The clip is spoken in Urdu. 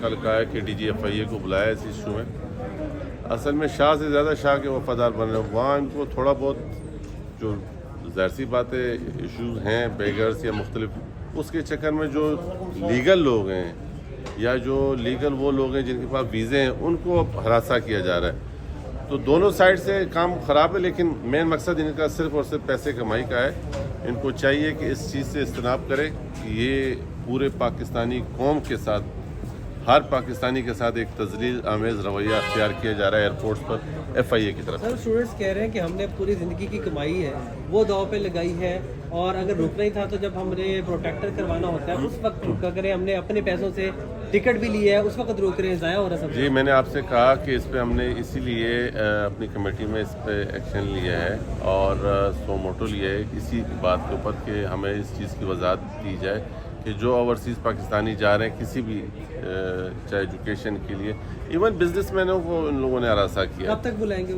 کل کہا ہے کہ ڈی جی ایف آئی اے کو بلایا اس ایشو میں. اصل میں شاہ سے زیادہ شاہ کے وفادار بن رہے ہیں. وہاں ان کو تھوڑا بہت جو ظاہر سی باتیں ایشوز ہیں بیگرز یا مختلف اس کے چکر میں جو لیگل لوگ ہیں یا جو لیگل وہ لوگ ہیں جن کے پاس ویزے ہیں ان کو اب ہراساں کیا جا رہا ہے. تو دونوں سائڈ سے کام خراب ہے, لیکن مین مقصد ان کا صرف اور صرف پیسے کمائی کا ہے. ان کو چاہیے کہ اس چیز سے اجتناب کرے کہ یہ پورے پاکستانی قوم کے ساتھ, ہر پاکستانی کے ساتھ ایک تذلیل آمیز رویہ اختیار کیا جا رہا ہے ایئرپورٹس پر ایف آئی اے کی طرف. سر اسٹوڈنٹس کہہ رہے ہیں کہ ہم نے پوری زندگی کی کمائی ہے وہ داؤ پہ لگائی ہے, اور اگر رکنا ہی تھا تو جب ہم نے پروٹیکٹر کروانا ہوتا ہے اس وقت رکا کریں. ہم نے اپنے پیسوں سے ٹکٹ بھی لی ہے, اس وقت روک رہے ہیں, ضائع ہو رہا ہے سب. جی, میں نے آپ سے کہا کہ اس پہ ہم نے اسی لیے اپنی کمیٹی میں اس پہ ایکشن لیا ہے اور سو موٹو لیا ہے اسی بات کے اوپر کہ ہمیں اس چیز کی وضاحت دی جائے کہ جو اوورسیز پاکستانی جا رہے ہیں کسی بھی چاہے ایجوکیشن کے لیے, ایون بزنس مینوں کو ان لوگوں نے ہراساں کیا. کب تک بلائیں گے؟